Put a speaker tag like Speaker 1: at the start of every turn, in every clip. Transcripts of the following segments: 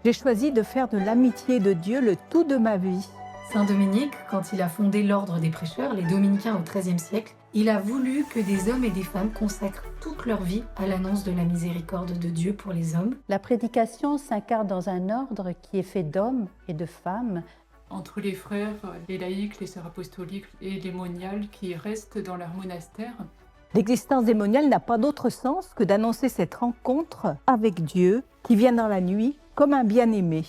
Speaker 1: J'ai choisi de faire de l'amitié de Dieu le tout de ma vie.
Speaker 2: Saint Dominique, quand il a fondé l'ordre des prêcheurs, les dominicains au XIIIe siècle, il a voulu que des hommes et des femmes consacrent toute leur vie à l'annonce de la miséricorde de Dieu pour les hommes.
Speaker 1: La prédication s'incarne dans un ordre qui est fait d'hommes et de femmes.
Speaker 3: Entre les frères, les laïcs, les sœurs apostoliques et les moniales qui restent dans leur monastère.
Speaker 1: L'existence des moniales n'a pas d'autre sens que d'annoncer cette rencontre avec Dieu qui vient dans la nuit comme un bien-aimé.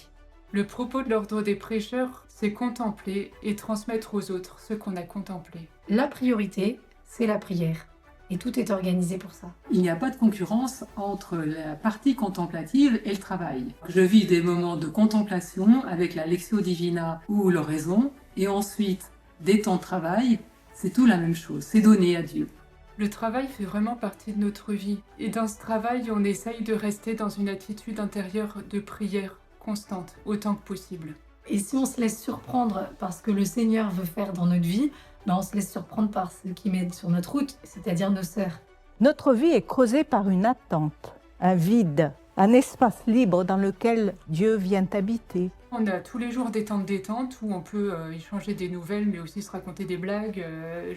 Speaker 3: Le propos de l'ordre des prêcheurs, c'est contempler et transmettre aux autres ce qu'on a contemplé.
Speaker 2: La priorité, c'est la prière. Et tout est organisé pour ça.
Speaker 4: Il n'y a pas de concurrence entre la partie contemplative et le travail. Je vis des moments de contemplation avec la Lectio Divina ou l'oraison, et ensuite des temps de travail, c'est tout la même chose, c'est donné à Dieu.
Speaker 3: Le travail fait vraiment partie de notre vie. Et dans ce travail, on essaye de rester dans une attitude intérieure de prière constante, autant que possible.
Speaker 2: Et si on se laisse surprendre par ce que le Seigneur veut faire dans notre vie, on se laisse surprendre par ce qui met sur notre route, c'est-à-dire nos sœurs.
Speaker 1: Notre vie est creusée par une attente, un vide, un espace libre dans lequel Dieu vient habiter.
Speaker 3: On a tous les jours des temps de détente où on peut échanger des nouvelles, mais aussi se raconter des blagues,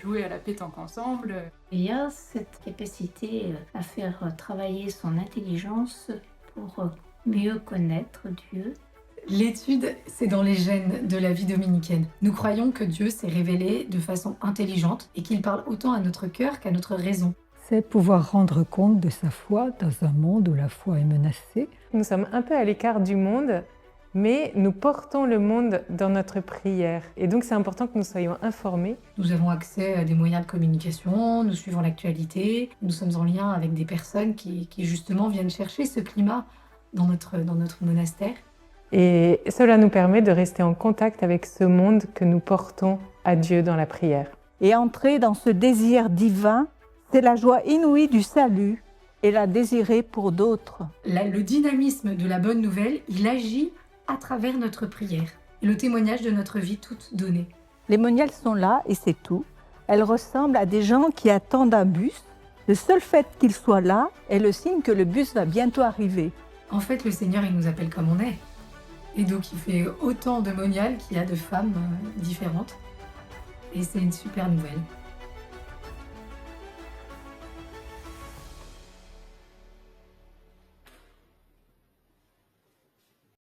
Speaker 3: jouer à la pétanque ensemble.
Speaker 5: Il y a cette capacité à faire travailler son intelligence pour mieux connaître Dieu.
Speaker 2: L'étude, c'est dans les gènes de la vie dominicaine. Nous croyons que Dieu s'est révélé de façon intelligente et qu'il parle autant à notre cœur qu'à notre raison.
Speaker 6: C'est pouvoir rendre compte de sa foi dans un monde où la foi est menacée.
Speaker 7: Nous sommes un peu à l'écart du monde, mais nous portons le monde dans notre prière. Et donc c'est important que nous soyons informés.
Speaker 2: Nous avons accès à des moyens de communication, nous suivons l'actualité, nous sommes en lien avec des personnes qui justement viennent chercher ce climat dans notre monastère.
Speaker 7: Et cela nous permet de rester en contact avec ce monde que nous portons à Dieu dans la prière.
Speaker 1: Et entrer dans ce désir divin, c'est la joie inouïe du salut et la désirer pour d'autres.
Speaker 2: Le dynamisme de la bonne nouvelle, il agit à travers notre prière et le témoignage de notre vie toute donnée.
Speaker 1: Les moniales sont là et c'est tout. Elles ressemblent à des gens qui attendent un bus. Le seul fait qu'ils soient là est le signe que le bus va bientôt arriver.
Speaker 2: En fait, le Seigneur, il nous appelle comme on est. Et donc, il fait autant de moniales qu'il y a de femmes différentes. Et c'est une super nouvelle.